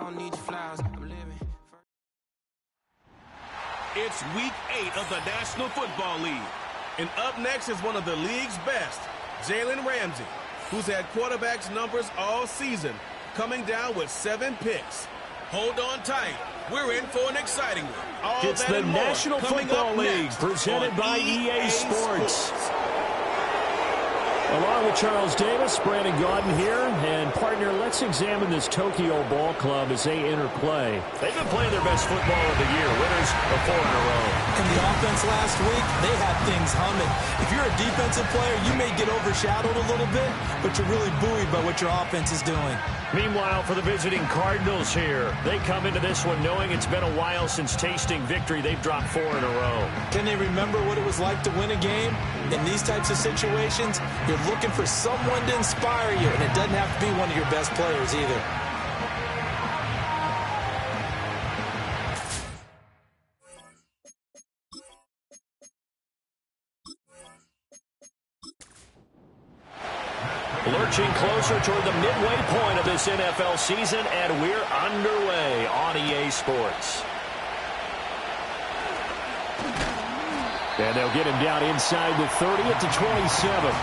don't need your flowers. I'm living. It's week 8 of the National Football League. And up next is one of the league's best, Jalen Ramsey, who's had quarterbacks numbers all season, coming down with 7 picks. Hold on tight. We're in for an exciting one. It's the National Football League presented by EA Sports. Along with Charles Davis, Brandon Gaudin here, and partner, let's examine this Tokyo Ball Club as they enter play. They've been playing their best football of the year, winners of 4 in a row. And the offense last week, they had things humming. If you're a defensive player, you may get overshadowed a little bit, but you're really buoyed by what your offense is doing. Meanwhile, for the visiting Cardinals here, they come into this one knowing it's been a while since tasting victory. They've dropped 4 in a row. Can they remember what it was like to win a game? In these types of situations, you're looking for someone to inspire you, and it doesn't have to be one of your best players either. Lurching closer toward the midway point of this NFL season, and we're underway on EA Sports. And they'll get him down inside the 30 at the 27.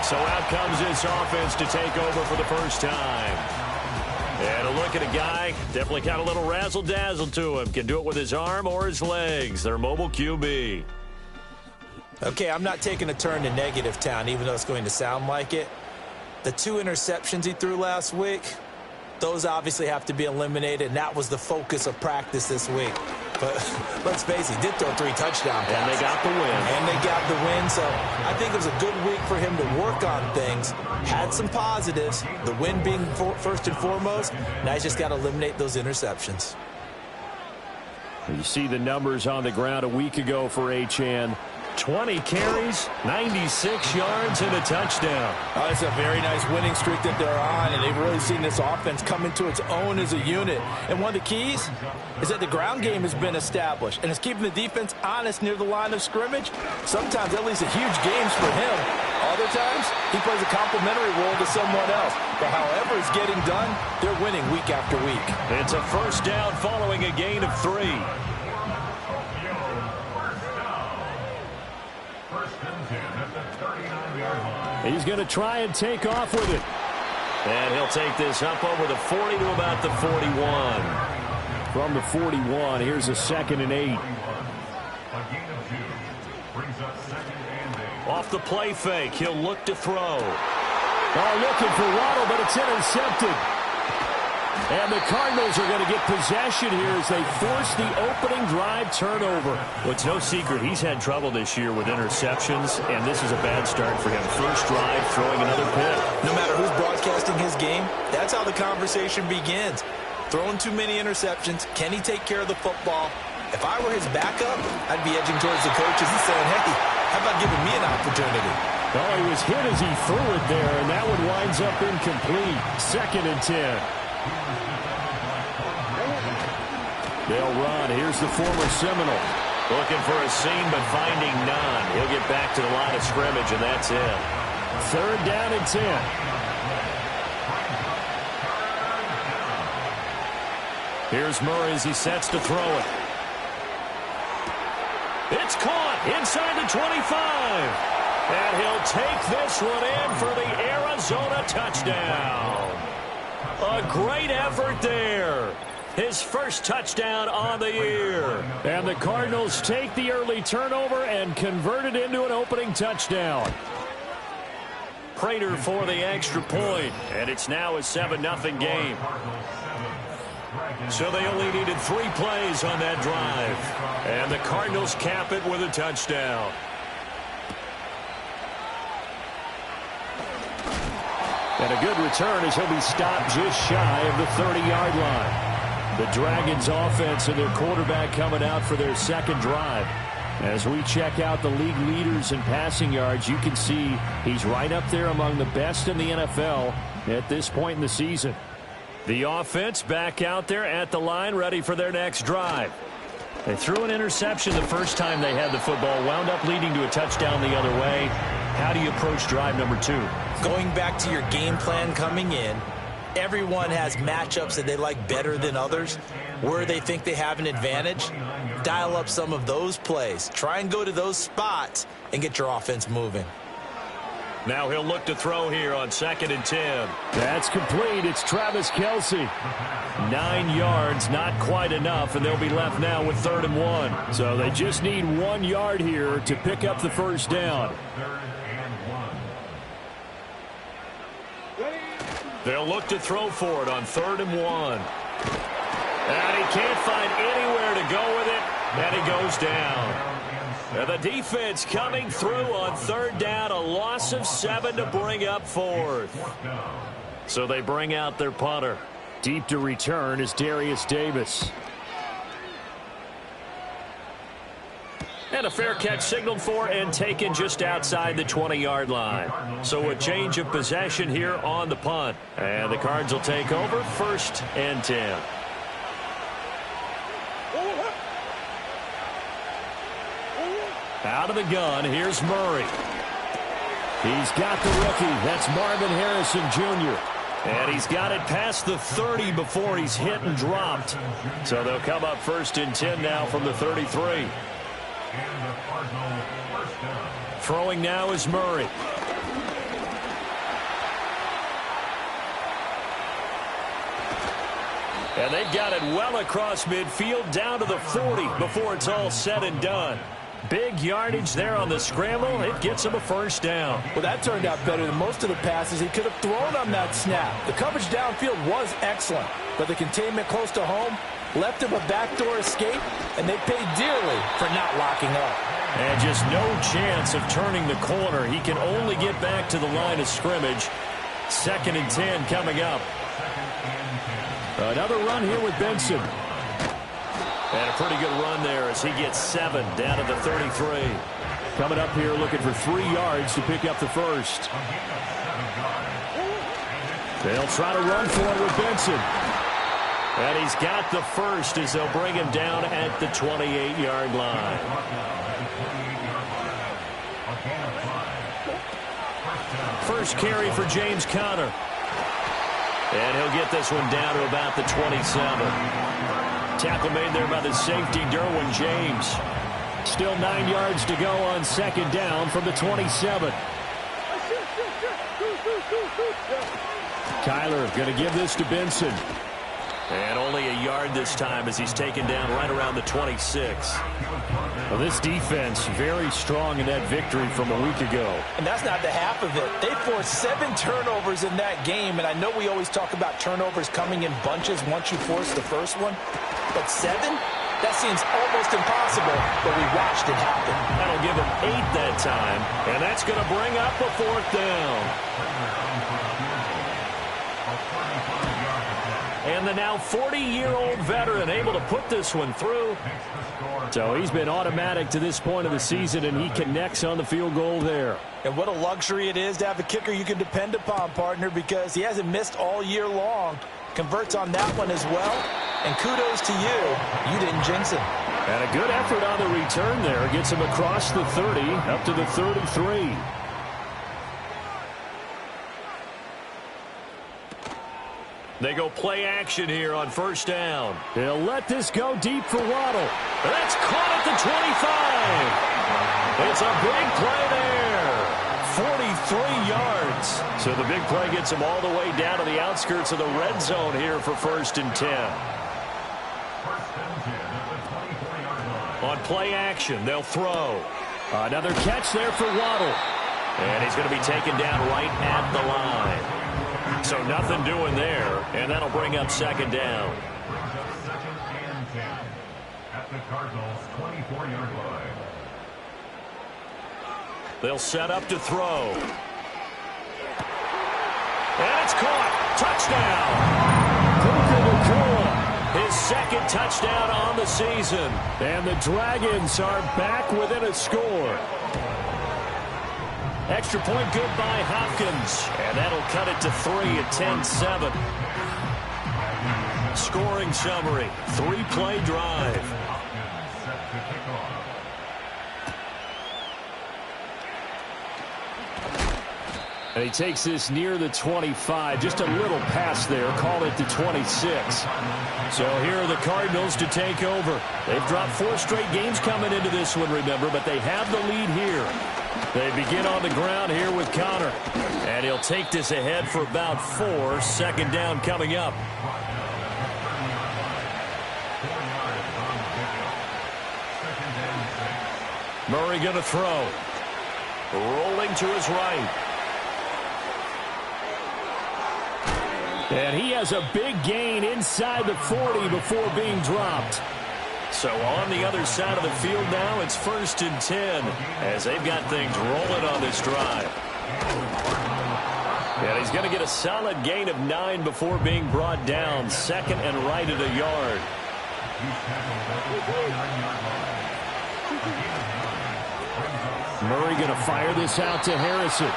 So out comes this offense to take over for the first time. And a look at a guy, definitely got a little razzle-dazzle to him. Can do it with his arm or his legs. Their mobile QB. Okay, I'm not taking a turn to negative town, even though it's going to sound like it. The 2 interceptions he threw last week, those obviously have to be eliminated, and that was the focus of practice this week. But let's face it, he did throw 3 touchdown passes. And they got the win. And they got the win, so I think it was a good week for him to work on things. Had some positives, the win being first and foremost. Now he's just got to eliminate those interceptions. You see the numbers on the ground a week ago for Achane. 20 carries, 96 yards, and a touchdown. Oh, it's a very nice winning streak that they're on, and they've really seen this offense come into its own as a unit. And one of the keys is that the ground game has been established, and it's keeping the defense honest near the line of scrimmage. Sometimes that leads to huge games for him. Other times, he plays a complementary role to someone else. But however it's getting done, they're winning week after week. It's a first down following a gain of 3. He's going to try and take off with it. And he'll take this up over the 40 to about the 41. From the 41, here's a 2nd and 8. Off the play fake, he'll look to throw. Looking for Waddle, but it's intercepted. And the Cardinals are going to get possession here as they force the opening drive turnover. Well, it's no secret he's had trouble this year with interceptions, and this is a bad start for him. First drive, throwing another pick. No matter who's broadcasting his game, that's how the conversation begins. Throwing too many interceptions. Can he take care of the football? If I were his backup, I'd be edging towards the coaches and saying, hey, how about giving me an opportunity? Well, he was hit as he threw it there, and that one winds up incomplete. 2nd and 10. They'll run. Here's the former Seminole. Looking for a seam, but finding none. He'll get back to the line of scrimmage, and that's it. 3rd down and 10. Here's Murray as he sets to throw it. It's caught inside the 25. And he'll take this one in for the Arizona touchdown. A great effort there. His first touchdown on the year. And the Cardinals take the early turnover and convert it into an opening touchdown. Prater for the extra point. And it's now a 7-0 game. So they only needed 3 plays on that drive. And the Cardinals cap it with a touchdown. And a good return as he'll be stopped just shy of the 30-yard line. The Dragons offense and their quarterback coming out for their 2nd drive. As we check out the league leaders in passing yards, you can see he's right up there among the best in the NFL at this point in the season. The offense back out there at the line, ready for their next drive. They threw an interception the first time they had the football, wound up leading to a touchdown the other way. How do you approach drive number 2? Going back to your game plan coming in, Everyone has matchups that they like better than others. Where they think they have an advantage, dial up some of those plays. Try and go to those spots and get your offense moving. Now he'll look to throw here on 2nd and 10. That's complete. It's Travis Kelce. 9 yards, not quite enough, and they'll be left now with 3rd and 1. So they just need 1 yard here to pick up the first down. They'll look to throw for it on 3rd and 1. And he can't find anywhere to go with it, and he goes down. And the defense coming through on 3rd down, a loss of 7 to bring up 4th. So they bring out their punter. Deep to return is Darius Davis. And a fair catch signaled for and taken just outside the 20-yard line. So a change of possession here on the punt. And the Cards will take over 1st and 10. Out of the gun, here's Murray. He's got the rookie. That's Marvin Harrison Jr. And he's got it past the 30 before he's hit and dropped. So they'll come up 1st and 10 now from the 33. Throwing now is Murray. And they've got it well across midfield down to the 40 before it's all said and done. Big yardage there on the scramble. It gets him a first down. Well, that turned out better than most of the passes he could have thrown on that snap. The coverage downfield was excellent, but the containment close to home left him a backdoor escape, and they paid dearly for not locking up. And just no chance of turning the corner. He can only get back to the line of scrimmage. 2nd and 10 coming up. Another run here with Benson. And a pretty good run there as he gets 7 down to the 33. Coming up here looking for 3 yards to pick up the first. They'll try to run for it with Benson. And he's got the first as they'll bring him down at the 28-yard line. First carry for James Conner. And he'll get this one down to about the 27. Tackle made there by the safety, Derwin James. Still 9 yards to go on 2nd down from the 27. Kyler going to give this to Benson. And only a yard this time as he's taken down right around the 26. Well, this defense very strong in that victory from a week ago. And that's not the half of it. They forced 7 turnovers in that game, and I know we always talk about turnovers coming in bunches once you force the first one. But 7? That seems almost impossible, but we watched it happen. That'll give them 8 that time, and that's going to bring up a 4th down. And the now 40-year-old veteran able to put this one through. So he's been automatic to this point of the season, and he connects on the field goal there. And what a luxury it is to have a kicker you can depend upon, partner, because he hasn't missed all year long. Converts on that one as well. And kudos to you. You didn't jinx him. And a good effort on the return there. Gets him across the 30 up to the 33. They go play action here on 1st down. They'll let this go deep for Waddle. That's caught at the 25. It's a big play there. 43 yards. So the big play gets him all the way down to the outskirts of the red zone here for 1st and 10. On play action, they'll throw. Another catch there for Waddle. And he's going to be taken down right at the line. So nothing doing there, and that'll bring up 2nd down. At the Cardinals' 24-yard line. They'll set up to throw. And it's caught. Touchdown. Puka Nacua, his 2nd touchdown on the season. And the Dragons are back within a score. Extra point good by Hopkins. And that'll cut it to 3 at 10-7. Scoring summary. 3-play drive. And he takes this near the 25. Just a little pass there. Call it the 26. So here are the Cardinals to take over. They've dropped 4 straight games coming into this one, remember, but they have the lead here. They begin on the ground here with Connor. And he'll take this ahead for about 4. Second down coming up. Murray going to throw. Rolling to his right. And he has a big gain inside the 40 before being dropped. So on the other side of the field now, it's 1st and 10 as they've got things rolling on this drive. And he's going to get a solid gain of 9 before being brought down. Second and right at a yard. Murray going to fire this out to Harrison.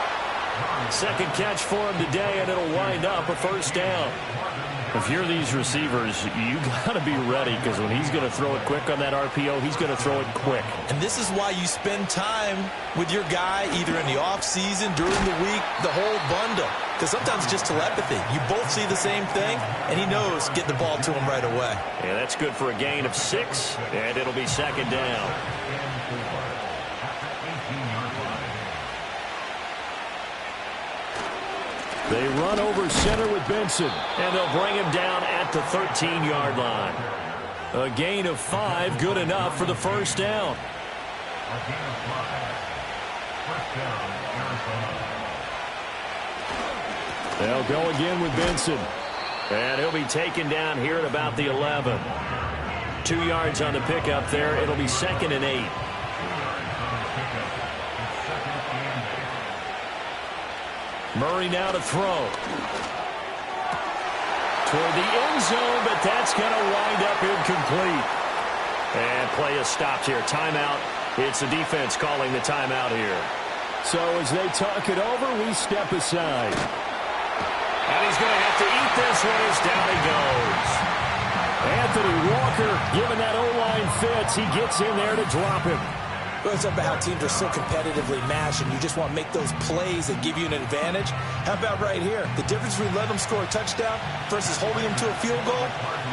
Second catch for him today, and it'll wind up a 1st down. If you're these receivers, you got to be ready, because when he's going to throw it quick on that RPO, he's going to throw it quick. And this is why you spend time with your guy either in the offseason, during the week, the whole bundle. Because sometimes it's just telepathy. You both see the same thing, and he knows get the ball to him right away. Yeah, that's good for a gain of 6, and it'll be 2nd down. They run over center with Benson, and they'll bring him down at the 13-yard line. A gain of 5, good enough for the 1st down. They'll go again with Benson. And he'll be taken down here at about the 11. 2 yards on the pickup there. It'll be 2nd and 8. Murray now to throw. Toward the end zone, but that's going to wind up incomplete. And play is stopped here. Timeout. It's the defense calling the timeout here. So as they talk it over, we step aside. And he's going to have to eat this one as down he goes. Anthony Walker, given that O-line fits, he gets in there to drop him. Well, it's about how teams are so competitively matched, and you just want to make those plays that give you an advantage. How about right here? The difference between letting them score a touchdown versus holding them to a field goal,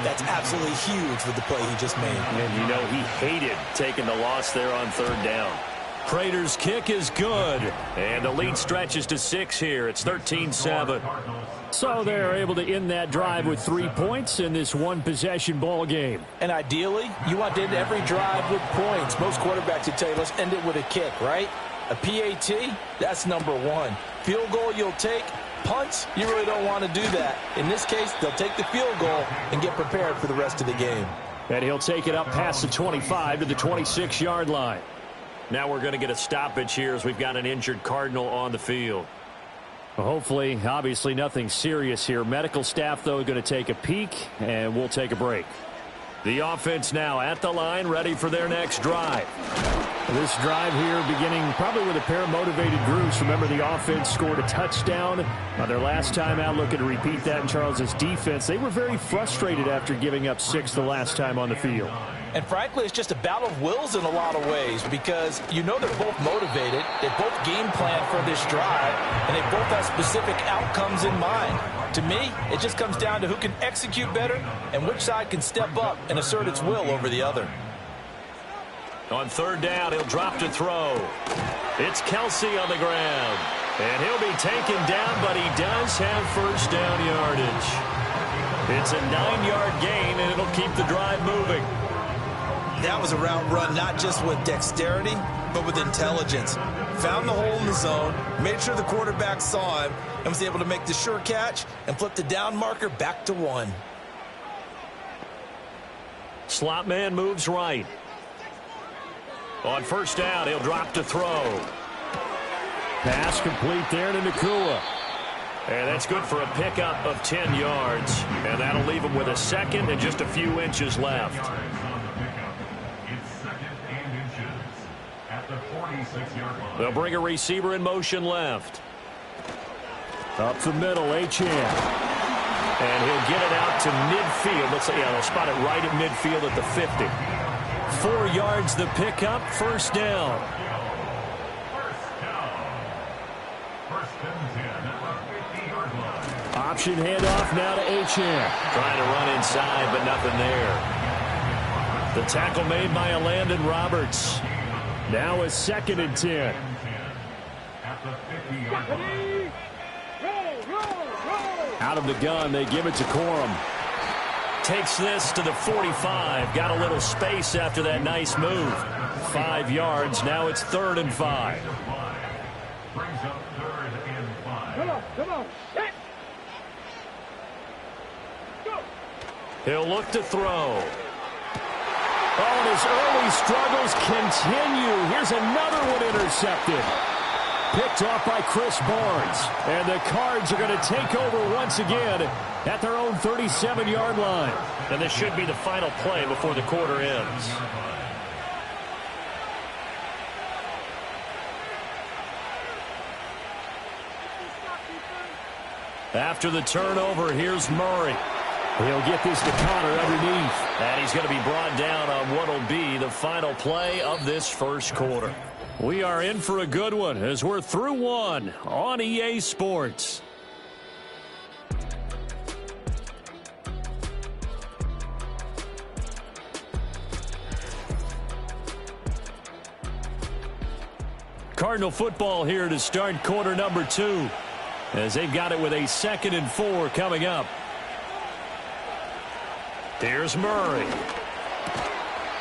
that's absolutely huge with the play he just made. And you know he hated taking the loss there on 3rd down. Prater's kick is good, and the lead stretches to 6 here. It's 13-7. So they're able to end that drive with 3 points in this one-possession ball game. And ideally, you want to end every drive with points. Most quarterbacks would tell you, let's end it with a kick, right? A PAT, that's number 1. Field goal you'll take. Punts, you really don't want to do that. In this case, they'll take the field goal and get prepared for the rest of the game. And he'll take it up past the 25 to the 26-yard line. Now we're going to get a stoppage here as we've got an injured Cardinal on the field. Well, hopefully, obviously nothing serious here. Medical staff, though, going to take a peek, and we'll take a break. The offense now at the line, ready for their next drive. This drive here beginning probably with a pair of motivated groups. Remember, the offense scored a touchdown on their last time out. Looking to repeat that in Charles's defense. They were very frustrated after giving up 6 the last time on the field. And frankly, it's just a battle of wills in a lot of ways, because you know they're both motivated, they both game plan for this drive, and they both have specific outcomes in mind. To me, it just comes down to who can execute better and which side can step up and assert its will over the other. On 3rd down, he'll drop to throw. It's Kelsey on the ground, and he'll be taken down, but he does have 1st down yardage. It's a 9-yard gain, and it'll keep the drive moving. That was a route run not just with dexterity, but with intelligence. Found the hole in the zone, made sure the quarterback saw him, and was able to make the sure catch and flip the down marker back to 1. Slot man moves right. On 1st down, he'll drop to throw. Pass complete there to Nacua. And that's good for a pickup of 10 yards. And that'll leave him with a 2nd and just a few inches left. They'll bring a receiver in motion left. Up the middle, Achane. And he'll get it out to midfield. Let's say, yeah, they'll spot it right at midfield at the 50. 4 yards the pickup, 1st down. First and 10. Option handoff now to Achane. Trying to run inside, but nothing there. The tackle made by Landon Roberts. Now a 2nd and 10. At the 50-yard line. Out of the gun, they give it to Corum. Takes this to the 45. Got a little space after that nice move. 5 yards. Now it's 3rd and 5. Brings up 3rd and 5. Come on. He'll look to throw. Oh, and his early struggles continue. Here's another one intercepted. Picked off by Chris Barnes. And the Cards are going to take over once again at their own 37-yard line. And this should be the final play before the quarter ends. After the turnover, here's Murray. He'll get this to Connor underneath. And he's going to be brought down on what will be the final play of this first quarter. We are in for a good one as we're through one on EA Sports. Cardinal football here to start quarter number 2 as they've got it with a 2nd and 4 coming up. Here's Murray.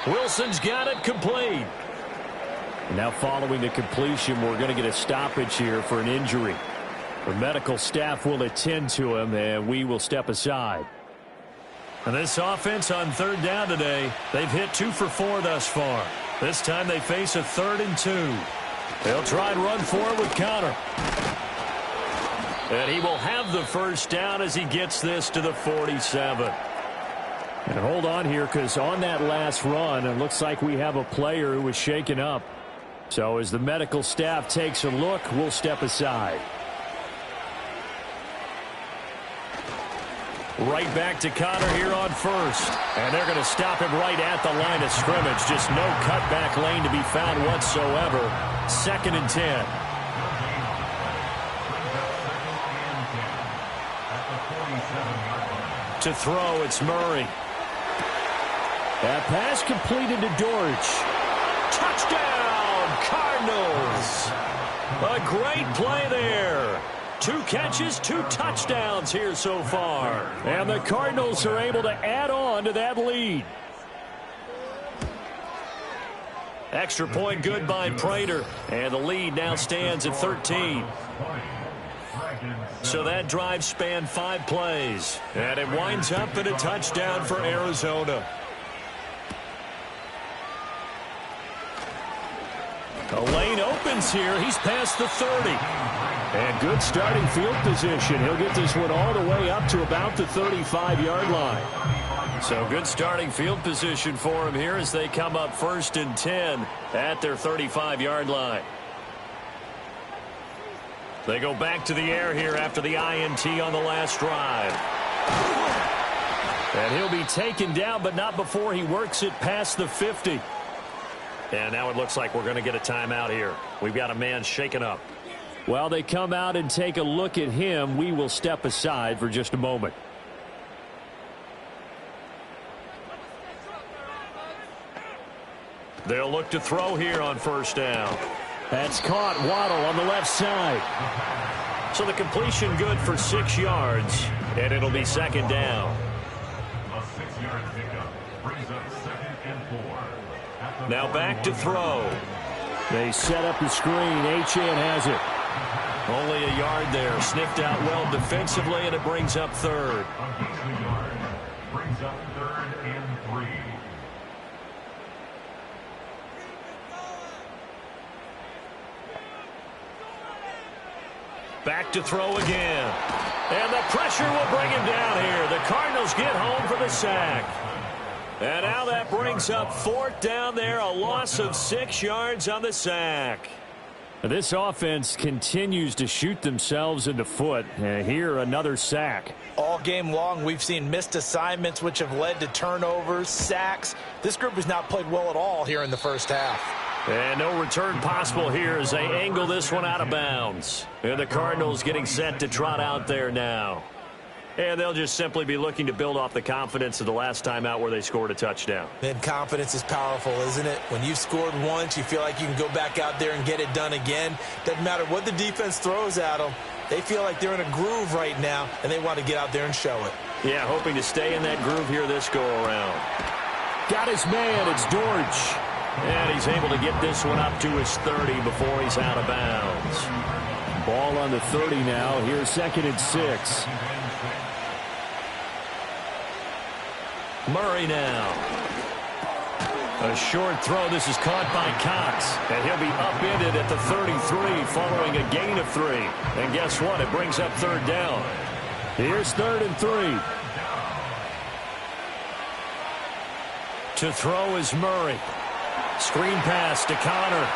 Wilson's got it complete. Now following the completion, we're going to get a stoppage here for an injury. The medical staff will attend to him, and we will step aside. And this offense on 3rd down today, they've hit 2 for 4 thus far. This time they face a 3rd and 2. They'll try and run for it with Connor. And he will have the first down as he gets this to the 47. And hold on here, because on that last run, it looks like we have a player who was shaken up. So as the medical staff takes a look, we'll step aside. Right back to Connor here on 1st. And they're going to stop him right at the line of scrimmage. Just no cutback lane to be found whatsoever. 2nd and 10. To throw, it's Murray. That pass completed to Dortch. Touchdown, Cardinals. A great play there. 2 catches, 2 touchdowns here so far. And the Cardinals are able to add on to that lead. Extra point good by Prater. And the lead now stands at 13. So that drive spanned 5 plays. And it winds up in a touchdown for Arizona. The lane opens here. He's past the 30. And good starting field position. He'll get this one all the way up to about the 35-yard line. So good starting field position for him here as they come up 1st and 10 at their 35-yard line. They go back to the air here after the INT on the last drive. And he'll be taken down, but not before he works it past the 50. And now it looks like we're going to get a timeout here. We've got a man shaken up. While they come out and take a look at him, we will step aside for just a moment. They'll look to throw here on 1st down. That's caught. Waddle on the left side. So the completion good for 6 yards, and it'll be 2nd down. A 6-yard pickup brings up 2nd and 4. Now back to throw. They set up the screen. Achane has it. Only a yard there. Sniffed out well defensively, and it brings up 3rd. A decent yard brings up 3rd and 3. Back to throw again. And the pressure will bring him down here. The Cardinals get home for the sack. And now that brings up 4th down there. A loss of 6 yards on the sack. This offense continues to shoot themselves in the foot. And here, another sack. All game long, we've seen missed assignments, which have led to turnovers, sacks. This group has not played well at all here in the first half. And no return possible here as they angle this one out of bounds. And the Cardinals getting set to trot out there now. And they'll just simply be looking to build off the confidence of the last time out where they scored a touchdown. And confidence is powerful, isn't it? When you've scored once, you feel like you can go back out there and get it done again. Doesn't matter what the defense throws at them. They feel like they're in a groove right now, and they want to get out there and show it. Yeah, hoping to stay in that groove here this go-around. Got his man. It's Dortch. And he's able to get this one up to his 30 before he's out of bounds. Ball on the 30 now. Here's 2nd and 6. Murray now. A short throw. This is caught by Cox. And he'll be upended at the 33 following a gain of 3. And guess what? It brings up 3rd down. Here's 3rd and 3. To throw is Murray. Screen pass to Connor.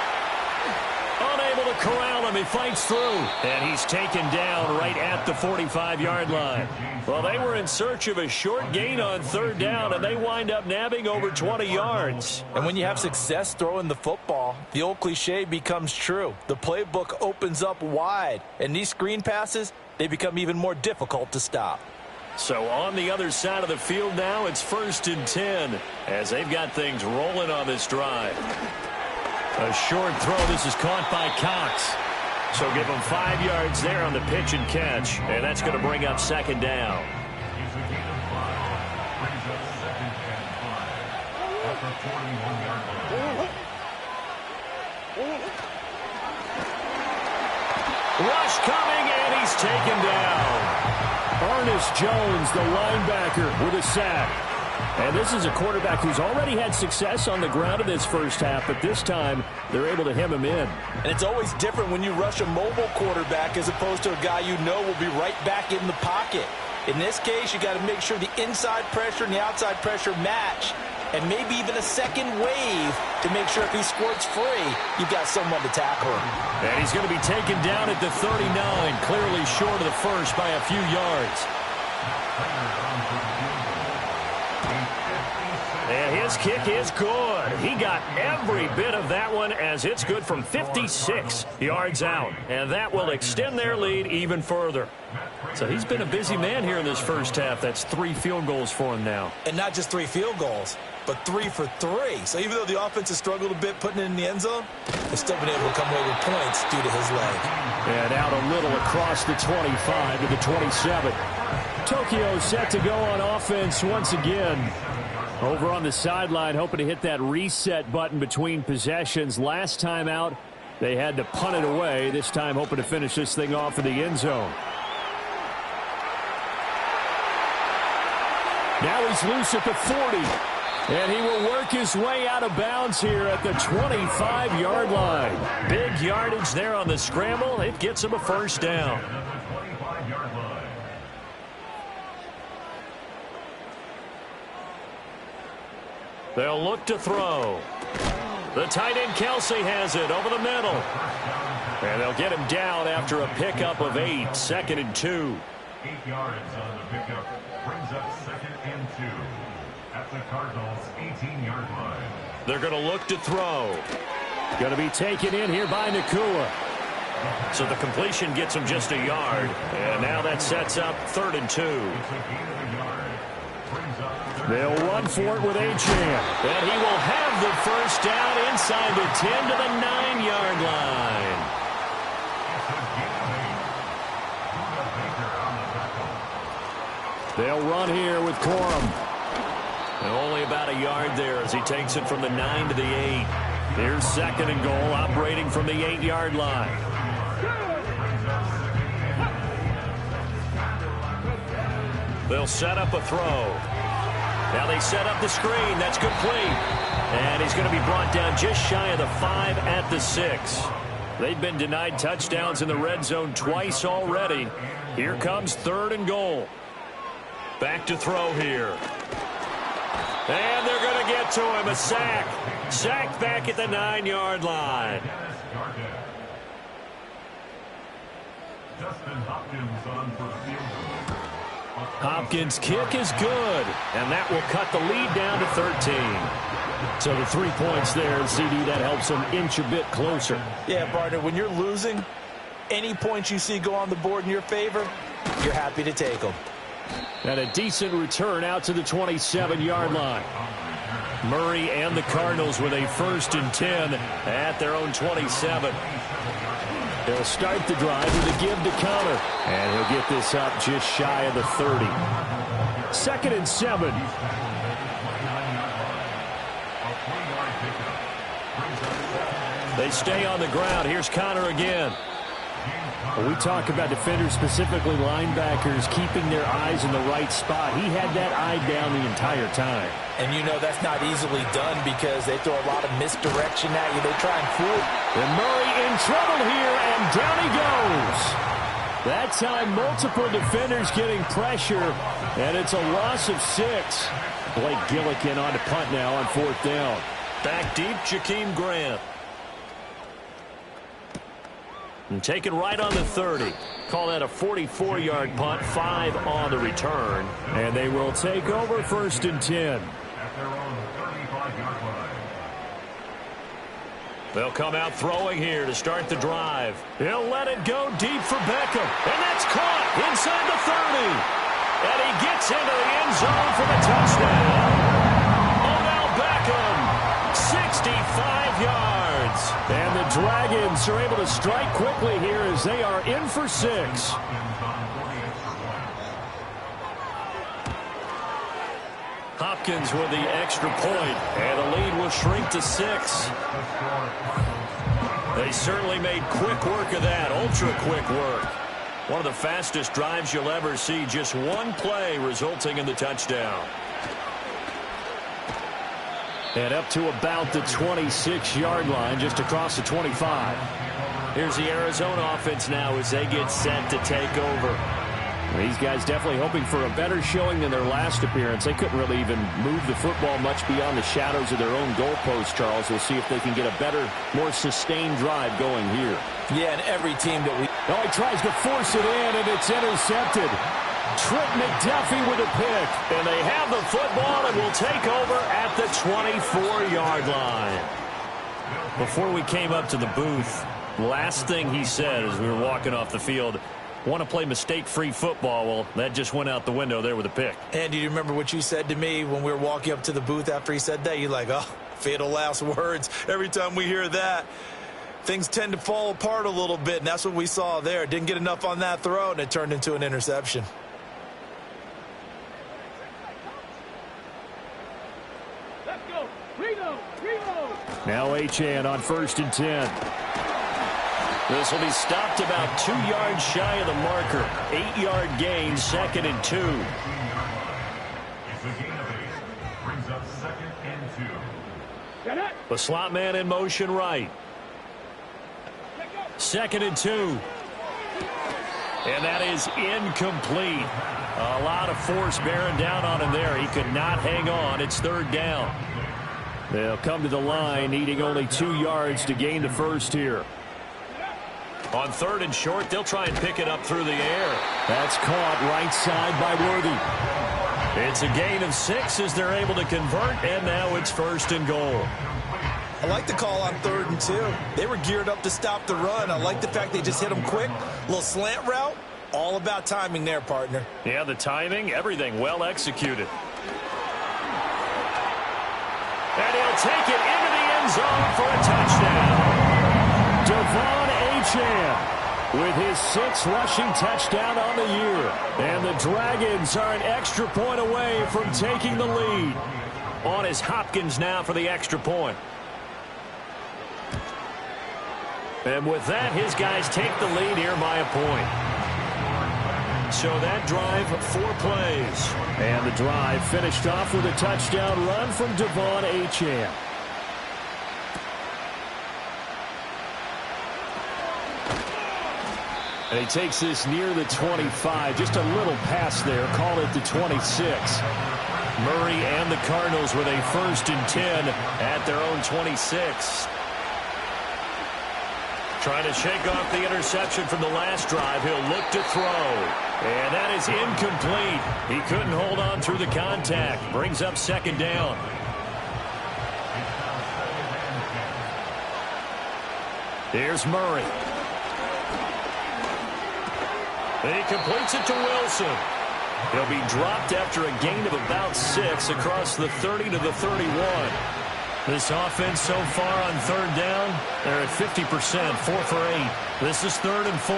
Unable to corral him. He fights through. And he's taken down right at the 45-yard line. Well, they were in search of a short gain on 3rd down, and they wind up nabbing over 20 yards. And when you have success throwing the football, the old cliche becomes true. The playbook opens up wide, and these screen passes, they become even more difficult to stop. So on the other side of the field now, it's 1st and 10 as they've got things rolling on this drive. A short throw. This is caught by Cox. So give him 5 yards there on the pitch and catch, and that's going to bring up 2nd down. It's a gain of 5. Brings up 2nd and 5 at the 41-yard line. Rush coming, and he's taken down. Ernest Jones, the linebacker, with a sack. And this is a quarterback who's already had success on the ground in this first half, but this time they're able to hem him in. And it's always different when you rush a mobile quarterback as opposed to a guy you know will be right back in the pocket. In this case, you got to make sure the inside pressure and the outside pressure match, and maybe even a second wave to make sure if he squirts free, you've got someone to tackle him. And he's going to be taken down at the 39, clearly short of the first by a few yards. And his kick is good. He got every bit of that one as it's good from 56 yards out. And that will extend their lead even further. So he's been a busy man here in this first half. That's 3 field goals for him now. And not just 3 field goals, but 3 for 3. So even though the offense has struggled a bit putting it in the end zone, they've still been able to come away with points due to his leg. And out a little across the 25 to the 27. Tokyo set to go on offense once again. Over on the sideline, hoping to hit that reset button between possessions. Last time out, they had to punt it away. This time, hoping to finish this thing off in the end zone. Now he's loose at the 40. And he will work his way out of bounds here at the 25-yard line. Big yardage there on the scramble. It gets him a 1st down. They'll look to throw. The tight end Kelsey has it over the middle. And they'll get him down after a pickup of 8. 2nd and 2. 8 yards on the pickup. Brings up 2nd and 2 at the Cardinals' 18-yard line. They're going to look to throw. Going to be taken in here by Nakua. So the completion gets him just a yard. And now that sets up 3rd and 2. It's a gain of a yard. Brings up 3rd. They'll run for it with Achane. And he will have the 1st down inside the 10 to the 9-yard line. It's a gain of 8. Buda Baker on the tackle. They'll run here with Corum. And only about a yard there as he takes it from the 9 to the 8. Here's 2nd and goal, operating from the 8-yard line. They'll set up a throw. Now they set up the screen. That's complete. And he's going to be brought down just shy of the 5 at the 6. They've been denied touchdowns in the red zone twice already. Here comes 3rd and goal. Back to throw here. And they're going to get to him. A sack. Sacked back at the 9-yard line. Justin Hopkins on for the field goal. Hopkins' kick is good. And that will cut the lead down to 13. So the 3 points there, CD, that helps them inch a bit closer. Yeah, partner, when you're losing, any points you see go on the board in your favor, you're happy to take them. And a decent return out to the 27-yard line. Murray and the Cardinals with a 1st and 10 at their own 27. They'll start the drive with a give to counter. And he'll get this up just shy of the 30. 2nd and 7. They stay on the ground. Here's Connor again. When we talk about defenders, specifically linebackers, keeping their eyes in the right spot, he had that eye down the entire time. And you know that's not easily done because they throw a lot of misdirection at you. They try and fool. And Murray in trouble here, and down he goes. That time, multiple defenders getting pressure, and it's a loss of 6. Blake Gillikin on to punt now on 4th down. Back deep, Jakeem Grant. And taken right on the 30. Call that a 44-yard punt, 5 on the return. And they will take over 1st and 10. At their own 35-yard line. They'll come out throwing here to start the drive. He'll let it go deep for Beckham. And that's caught inside the 30. And he gets into the end zone for the touchdown. Odell Beckham, 65 yards. And the Dragons are able to strike quickly here as they are in for 6. Hopkins with the extra point, and the lead will shrink to 6. They certainly made quick work of that, ultra-quick work. One of the fastest drives you'll ever see, just one play resulting in the touchdown. And up to about the 26-yard line, just across the 25. Here's the Arizona offense now as they get set to take over. These guys definitely hoping for a better showing than their last appearance. They couldn't really even move the football much beyond the shadows of their own goalpost, Charles. We'll see if they can get a better, more sustained drive going here. Yeah, and every team that we... Oh, he tries to force it in, and it's intercepted. Trent McDuffie with a pick. And they have the football and will take over at the 24-yard line. Before we came up to the booth, last thing he said as we were walking off the field, want to play mistake-free football. Well, that just went out the window there with a pick. And do you remember what you said to me when we were walking up to the booth after he said that? You're like, oh, fatal last words. Every time we hear that, things tend to fall apart a little bit, and that's what we saw there. Didn't get enough on that throw, and it turned into an interception. Let's go. Reno. Now Achane on 1st and 10. This will be stopped about 2 yards shy of the marker. 8-yard gain, 2nd and 2. It's a gain of 8. Brings up 2nd and 2. The slot man in motion right. 2nd and 2. And that is incomplete. A lot of force bearing down on him there. He could not hang on. It's 3rd down. They'll come to the line, needing only 2 yards to gain the first here. On 3rd and short, they'll try and pick it up through the air. That's caught right side by Worthy. It's a gain of 6 as they're able to convert, and now it's 1st and goal. I like the call on 3rd and 2. They were geared up to stop the run. I like the fact they just hit them quick. A little slant route. All about timing there, partner. Yeah, the timing, everything well executed. And he'll take it into the end zone for a touchdown. Devon Achane with his 6th rushing touchdown on the year. And the Dragons are an extra point away from taking the lead. On is Hopkins now for the extra point. And with that, his guys take the lead here by a point. So that drive, 4 plays. And the drive finished off with a touchdown run from Devon Achane. And he takes this near the 25. Just a little pass there. Call it the 26. Murray and the Cardinals with a 1st and 10 at their own 26. Trying to shake off the interception from the last drive. He'll look to throw. And that is incomplete. He couldn't hold on through the contact. Brings up 2nd down. Here's Murray. And he completes it to Wilson. He'll be dropped after a gain of about 6 across the 30 to the 31. This offense so far on third down, they're at 50%, 4 for 8. This is 3rd and 4.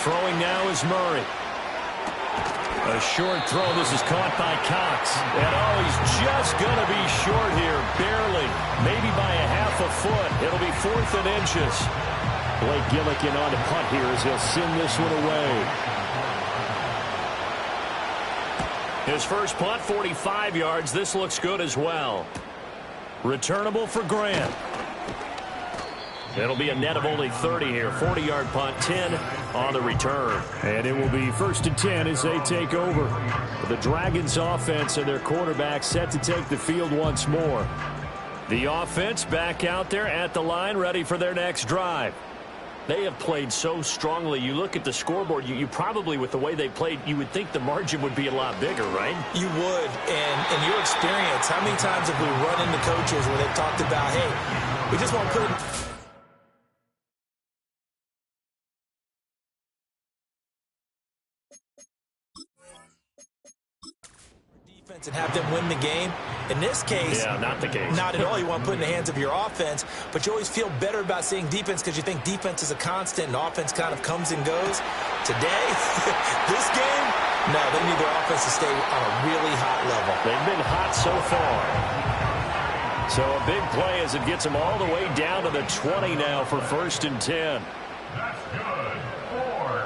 Throwing now is Murray. A short throw. This is caught by Cox. And he's just going to be short here, barely. Maybe by a half a foot. It'll be 4th and inches. Blake Gillikin on to punt here as he'll send this one away. His first punt, 45 yards. This looks good as well. Returnable for Grant. It'll be a net of only 30 here. 40-yard punt, 10 on the return. And it will be 1st and 10 as they take over. The Dragons offense and their quarterback set to take the field once more. The offense back out there at the line, ready for their next drive. They have played so strongly. You look at the scoreboard, you probably, with the way they played, you would think the margin would be a lot bigger, right? You would. And in your experience, how many times have we run into coaches where they've talked about, hey, we just won't put it... and have them win the game. In this case, yeah, not the case. Not at all. You want to put it in the hands of your offense, but you always feel better about seeing defense because you think defense is a constant and offense kind of comes and goes. Today, this game, no, they need their offense to stay on a really hot level. They've been hot so far. So a big play as it gets them all the way down to the 20 now for 1st and 10. That's good for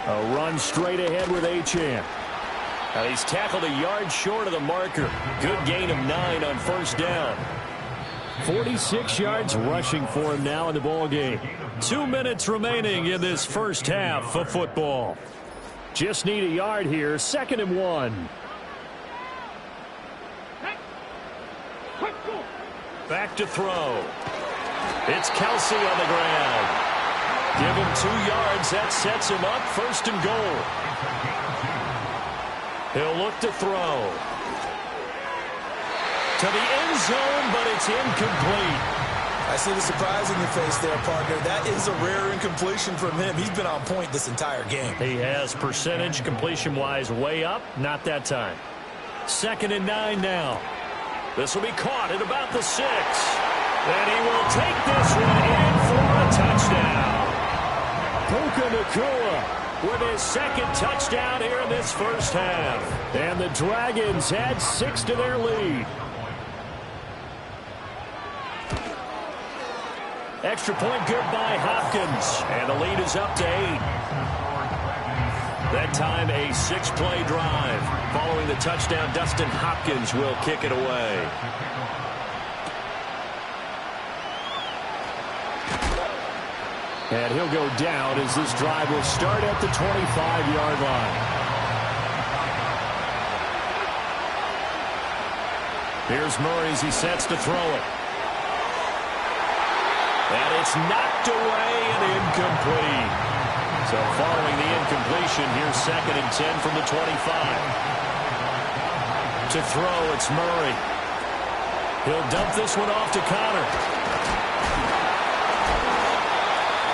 A. A run straight ahead with Achane. Now he's tackled a yard short of the marker. Good gain of 9 on 1st down. 46 yards rushing for him now in the ball game. 2 minutes remaining in this first half of football. Just need a yard here. 2nd and 1. Back to throw. It's Kelsey on the ground. Give him 2 yards. That sets him up. 1st and goal. He'll look to throw. To the end zone, but it's incomplete. I see the surprise in your face there, partner. That is a rare incompletion from him. He's been on point this entire game. He has percentage completion-wise way up. Not that time. 2nd and 9 now. This will be caught at about the 6. And he will take this one in for a touchdown. Puka Nacua with his 2nd touchdown here in this first half. And the Dragons add 6 to their lead. Extra point good by Hopkins. And the lead is up to 8. That time a 6-play drive. Following the touchdown, Dustin Hopkins will kick it away. And he'll go down as this drive will start at the 25-yard line. Here's Murray as he sets to throw it. And it's knocked away and incomplete. So following the incompletion, here's 2nd and 10 from the 25. To throw, it's Murray. He'll dump this one off to Connor.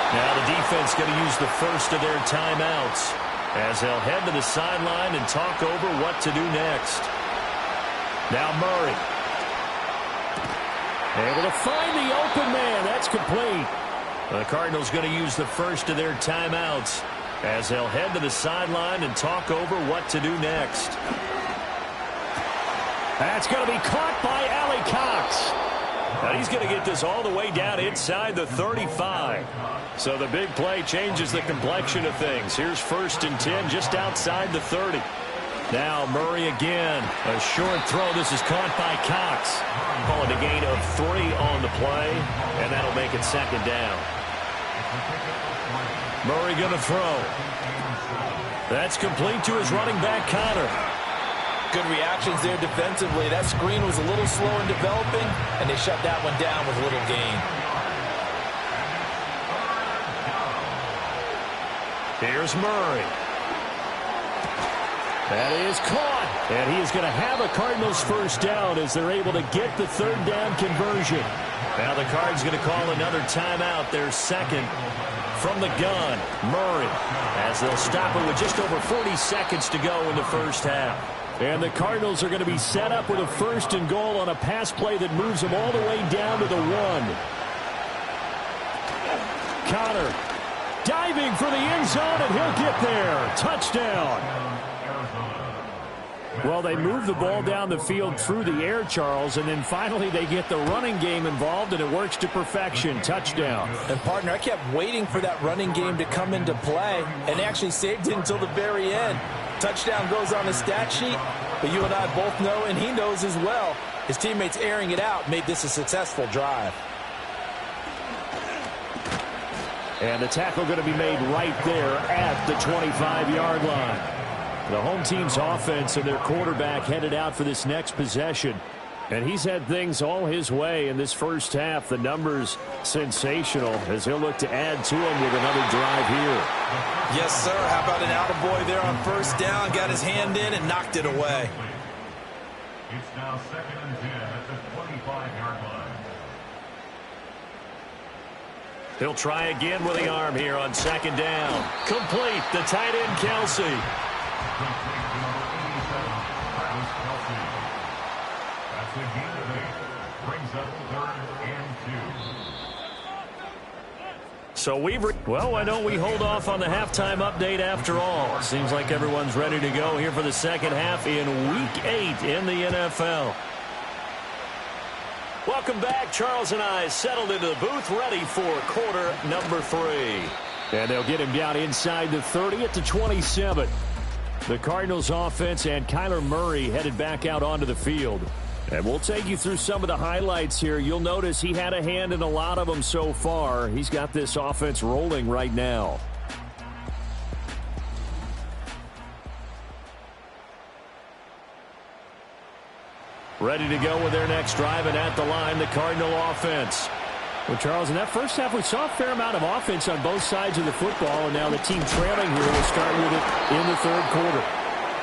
Now the defense going to use the first of their timeouts as they'll head to the sideline and talk over what to do next. Now Murray. Able to find the open man. That's complete. The Cardinals going to use the first of their timeouts as they'll head to the sideline and talk over what to do next. That's going to be caught by Allie Cox. Now he's going to get this all the way down inside the 35. So the big play changes the complexion of things. Here's 1st and 10 just outside the 30. Now Murray again. A short throw. This is caught by Cox. Call it a gain of 3 on the play, and that'll make it 2nd down. Murray going to throw. That's complete to his running back, Connor. Good reactions there defensively. That screen was a little slow in developing, and they shut that one down with little gain. Here's Murray. That is caught. And he is going to have a Cardinals first down as they're able to get the 3rd down conversion. Now the Cards going to call another timeout, their 2nd. from the gun, Murray, as they'll stop it with just over 40 seconds to go in the first half. And the Cardinals are going to be set up with a 1st and goal on a pass play that moves them all the way down to the 1. Connor diving for the end zone, and he'll get there. Touchdown. Well, they move the ball down the field through the air, Charles, and then finally they get the running game involved, and it works to perfection. Touchdown. And, partner, I kept waiting for that running game to come into play and actually saved it until the very end. Touchdown goes on the stat sheet, but you and I both know, and he knows as well, his teammates airing it out made this a successful drive. And the tackle going to be made right there at the 25-yard line. The home team's offense and their quarterback headed out for this next possession. And he's had things all his way in this first half. The numbers sensational as he'll look to add to them with another drive here. Yes, sir. How about an attaboy there on first down? Got his hand in and knocked it away. It's now 2nd and 10 at the 25-yard line. He'll try again with the arm here on 2nd down. Complete. The tight end, Kelsey. Complete to number 87, Travis Kelce. That's a gain of 8. Brings up 3rd and 2. So why don't we hold off on the halftime update after all? Seems like everyone's ready to go here for the second half in Week 8 in the NFL. Welcome back. Charles and I settled into the booth, ready for quarter number 3. And they'll get him down inside the 30 at the 27. The Cardinals offense and Kyler Murray headed back out onto the field. And we'll take you through some of the highlights here. You'll notice he had a hand in a lot of them so far. He's got this offense rolling right now. Ready to go with their next drive, and at the line, the Cardinal offense. Well, Charles, in that first half, we saw a fair amount of offense on both sides of the football, and now the team trailing here will start with it in the third quarter.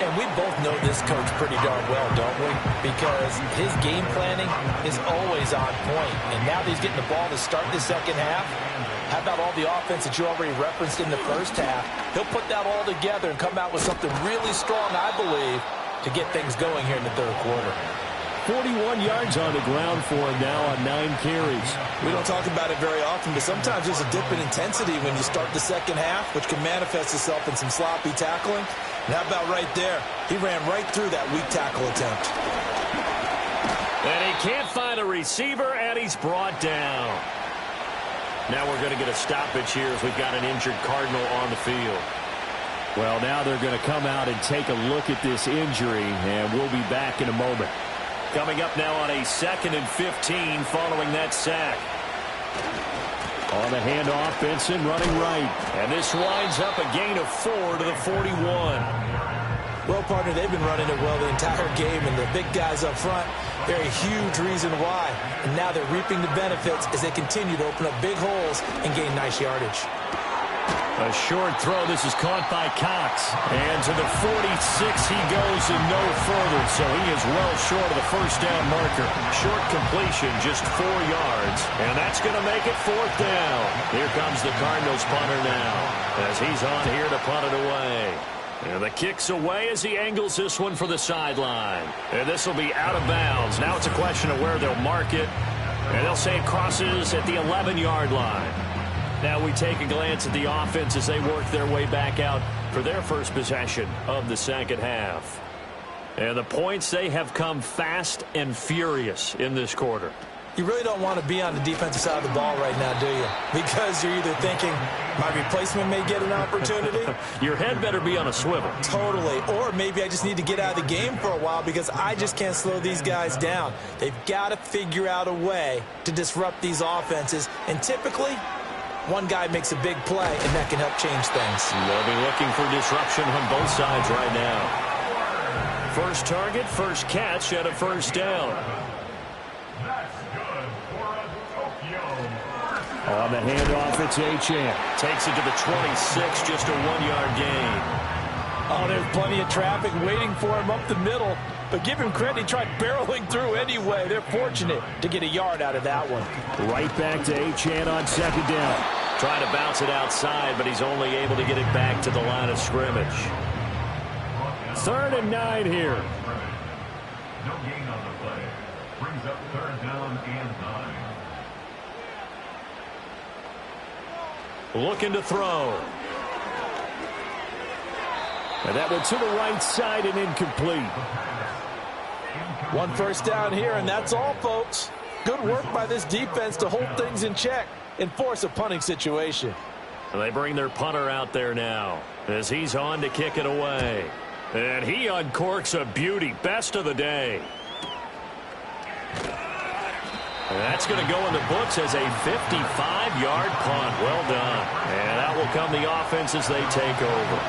And we both know this coach pretty darn well, don't we? Because his game planning is always on point. And now that he's getting the ball to start the second half, how about all the offense that you already referenced in the first half? He'll put that all together and come out with something really strong, I believe, to get things going here in the third quarter. 41 yards on the ground for him now on 9 carries. We don't talk about it very often, but sometimes there's a dip in intensity when you start the second half, which can manifest itself in some sloppy tackling. And how about right there? He ran right through that weak tackle attempt. And he can't find a receiver, and he's brought down. Now we're going to get a stoppage here as we've got an injured Cardinal on the field. Well, now they're going to come out and take a look at this injury, and we'll be back in a moment. Coming up now on a 2nd and 15 following that sack. On the handoff, Benson running right. And this winds up a gain of 4 to the 41. Well, partner, they've been running it well the entire game, and the big guys up front, they're a huge reason why. And now they're reaping the benefits as they continue to open up big holes and gain nice yardage. A short throw. This is caught by Cox. And to the 46 he goes and no further. So he is well short of the first down marker. Short completion, just 4 yards. And that's going to make it 4th down. Here comes the Cardinals punter now as he's on here to punt it away. And the kick's away as he angles this one for the sideline. And this will be out of bounds. Now it's a question of where they'll mark it. And they'll say it crosses at the 11-yard line. Now we take a glance at the offense as they work their way back out for their first possession of the second half. And the points, they have come fast and furious in this quarter. You really don't want to be on the defensive side of the ball right now, do you? Because you're either thinking, my replacement may get an opportunity. Your head better be on a swivel. Totally. Or maybe I just need to get out of the game for a while because I just can't slow these guys down. They've got to figure out a way to disrupt these offenses. And typically, one guy makes a big play, and that can help change things. They'll be looking for disruption on both sides right now. First target, first catch at a first down. That's good for a Tokyo. On the handoff, it's Achane. Takes it to the 26, just a 1-yard gain. Oh, there's plenty of traffic waiting for him up the middle. But give him credit, he tried barreling through anyway. They're fortunate to get a yard out of that one. Right back to Achane on 2nd down. Trying to bounce it outside, but he's only able to get it back to the line of scrimmage. 3rd and 9 here. No gain on the play. Brings up 3rd down and 9. Looking to throw. And that went to the right side and incomplete. 1 first down here, and that's all, folks. Good work by this defense to hold things in check and force a punting situation. And they bring their punter out there now as he's on to kick it away. And he uncorks a beauty. Best of the day. And that's going to go in the books as a 55-yard punt. Well done. And out will come the offense as they take over.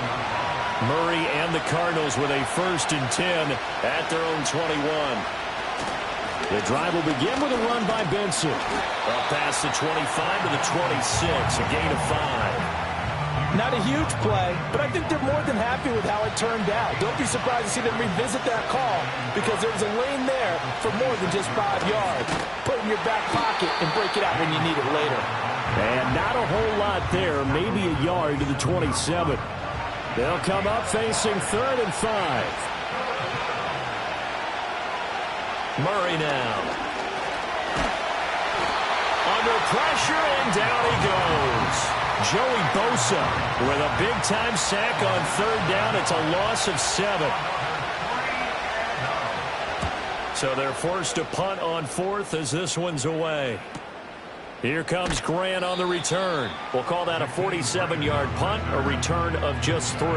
Murray and the Cardinals with a 1st and 10 at their own 21. The drive will begin with a run by Benson. Up past the 25 to the 26, a gain of 5. Not a huge play, but I think they're more than happy with how it turned out. Don't be surprised to see them revisit that call because there was a lane there for more than just 5 yards. Put it in your back pocket and break it out when you need it later. And not a whole lot there, maybe a yard to the 27. They'll come up facing 3rd and 5. Murray now. Under pressure, and down he goes. Joey Bosa with a big-time sack on 3rd down. It's a loss of 7. So they're forced to punt on 4th as this one's away. Here comes Grant on the return. We'll call that a 47-yard punt, a return of just 3.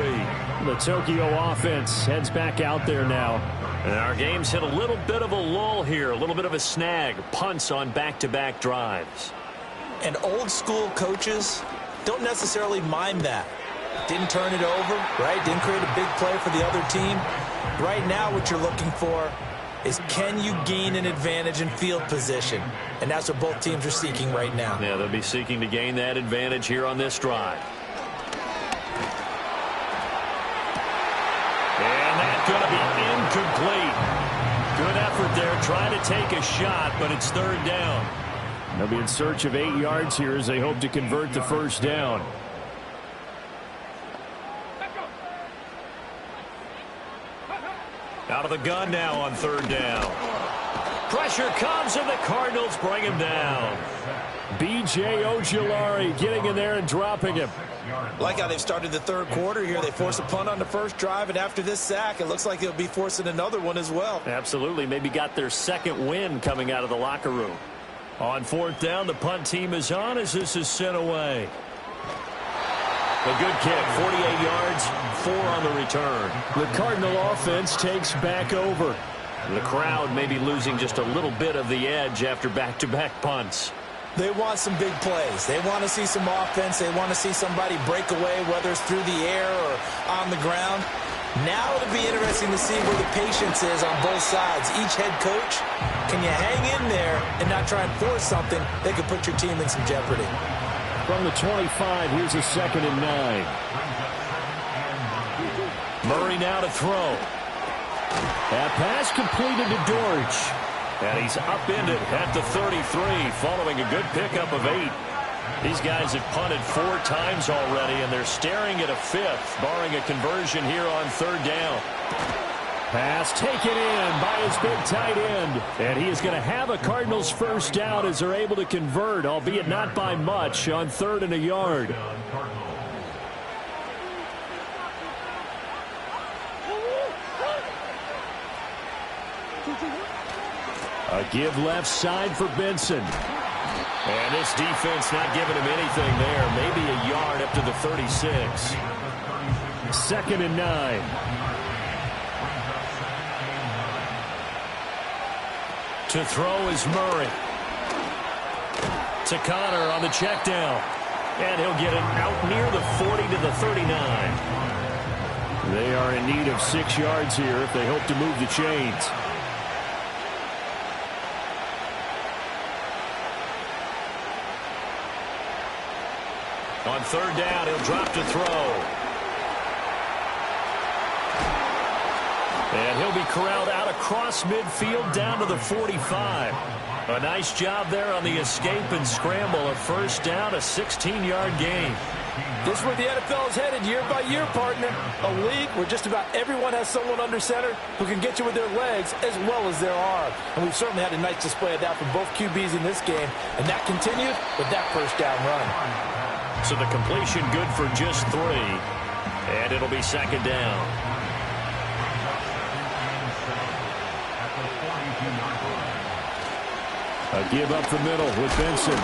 The Tokyo offense heads back out there now. And our game's hit a little bit of a lull here, a little bit of a snag. Punts on back-to-back drives. And old-school coaches don't necessarily mind that. Didn't turn it over, right? Didn't create a big play for the other team. Right now what you're looking for is can you gain an advantage in field position? And that's what both teams are seeking right now. Yeah, they'll be seeking to gain that advantage here on this drive. And that's going to be incomplete. Good effort there, trying to take a shot, but it's 3rd down. They'll be in search of 8 yards here as they hope to convert the 1st down. Out of the gun now on 3rd down. Pressure comes, and the Cardinals bring him down. B.J. Ojulari getting in there and dropping him. Like how they've started the 3rd quarter here. They force a punt on the 1st drive, and after this sack, it looks like they'll be forcing another one as well. Absolutely. Maybe got their 2nd win coming out of the locker room. On 4th down, the punt team is on as this is sent away. A good kick, 48 yards, 4 on the return. The Cardinal offense takes back over. The crowd may be losing just a little bit of the edge after back-to-back punts. They want some big plays. They want to see some offense. They want to see somebody break away, whether it's through the air or on the ground. Now it'll be interesting to see where the patience is on both sides. Each head coach, can you hang in there and not try and force something that could put your team in some jeopardy? From the 25, here's a 2nd and 9. Murray now to throw. That pass completed to Dortch. And he's upended at the 33 following a good pickup of 8. These guys have punted 4 times already, and they're staring at a 5th, barring a conversion here on 3rd down. Pass taken in by his big tight end. And he is going to have a Cardinals 1st down as they're able to convert, albeit not by much, on 3rd and a yard. A give left side for Benson. And this defense not giving him anything there. Maybe a yard up to the 36. 2nd and 9. To throw is Murray. To Connor on the check down. And he'll get it out near the 40 to the 39. They are in need of 6 yards here if they hope to move the chains. On 3rd down, he'll drop to throw. And he'll be corralled out across midfield down to the 45. A nice job there on the escape and scramble. A first down, a 16-yard gain. This is where the NFL is headed year by year, partner. A league where just about everyone has someone under center who can get you with their legs as well as their arm. And we've certainly had a nice display of that from both QBs in this game. And that continued with that first down run. So the completion good for just 3. And it'll be second down. A give up the middle with Benson.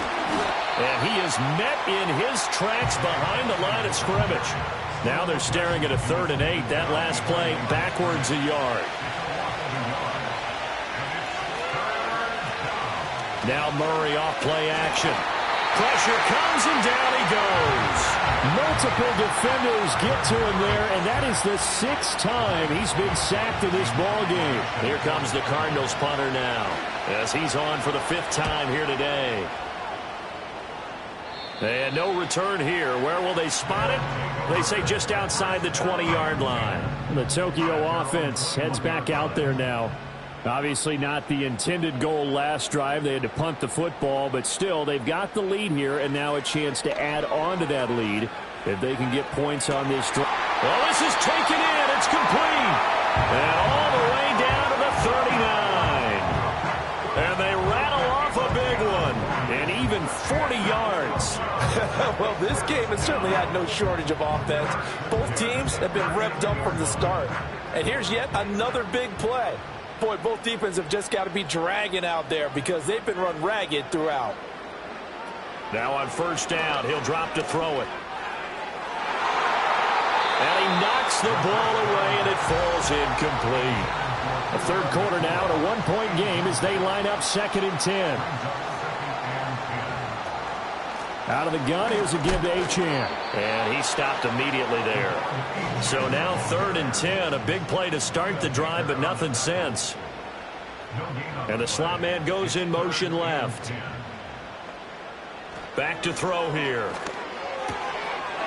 And he is met in his tracks behind the line of scrimmage. Now they're staring at a 3rd and 8. That last play backwards a yard. Now Murray off play action. Pressure comes and down he goes. Multiple defenders get to him there, and that is the 6th time he's been sacked in this ball game. Here comes the Cardinals punter now, as he's on for the 5th time here today. And no return here. Where will they spot it? They say just outside the 20-yard line. The Tokyo offense heads back out there now. Obviously not the intended goal last drive. They had to punt the football, but still they've got the lead here, and now a chance to add on to that lead if they can get points on this drive. Well, this is taken in. It's complete. And all the way down to the 39. And they rattle off a big one. And even 40 yards. Well, this game has certainly had no shortage of offense. Both teams have been revved up from the start. And here's yet another big play. Boy, both defenses have just got to be dragging out there because they've been run ragged throughout. Now on first down, he'll drop to throw it. And he knocks the ball away, and it falls incomplete. A 3rd quarter now, and a 1-point game as they line up 2nd and 10. Out of the gun, here's a give to Achane. And he stopped immediately there. So now 3rd and 10, a big play to start the drive, but nothing since. And the slot man goes in motion left. Back to throw here.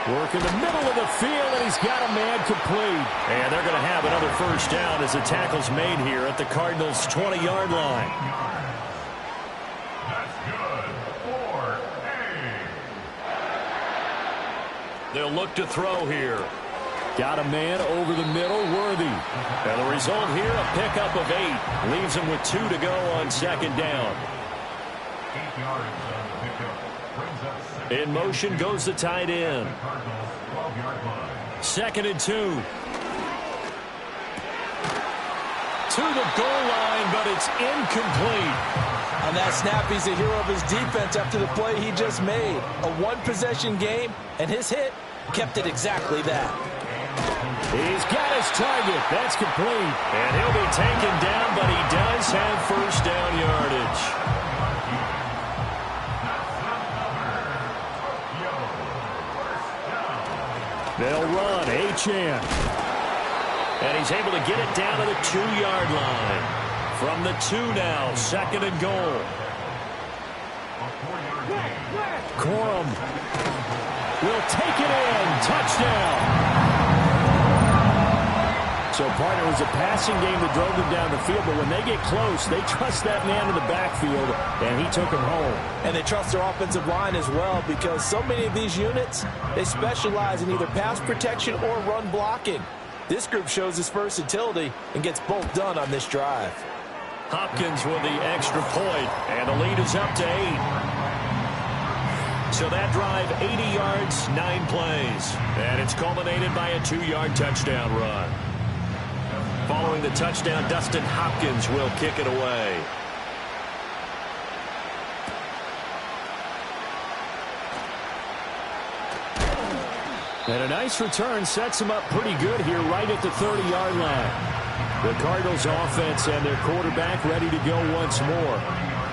Work in the middle of the field, and he's got a man complete. And they're going to have another first down as the tackle's made here at the Cardinals' 20-yard line. That's good for They'll look to throw here. Got a man over the middle, Worthy. And the result here, a pickup of 8. Leaves him with 2 to go on second down. 8 yards on the pickup. Brings up 2nd. In motion goes the tight end. Cardinals 12-yard line. 2nd and 2. To the goal line, but it's incomplete. On that snap, he's a hero of his defense after the play he just made. A 1-possession game, and his hit kept it exactly that. He's got his target. That's complete. And he'll be taken down, but he does have first down yardage. They'll run. Achane. And he's able to get it down to the 2-yard line. From the 2 now, 2nd and goal. Corum will take it in. Touchdown. So, partner, it was a passing game that drove them down the field, but when they get close, they trust that man in the backfield, and he took him home. And they trust their offensive line as well because so many of these units, they specialize in either pass protection or run blocking. This group shows its versatility and gets both done on this drive. Hopkins with the extra point, and the lead is up to 8. So that drive, 80 yards, 9 plays. And it's culminated by a 2-yard touchdown run. Following the touchdown, Dustin Hopkins will kick it away. And a nice return sets him up pretty good here right at the 30-yard line. The Cardinals offense and their quarterback ready to go once more.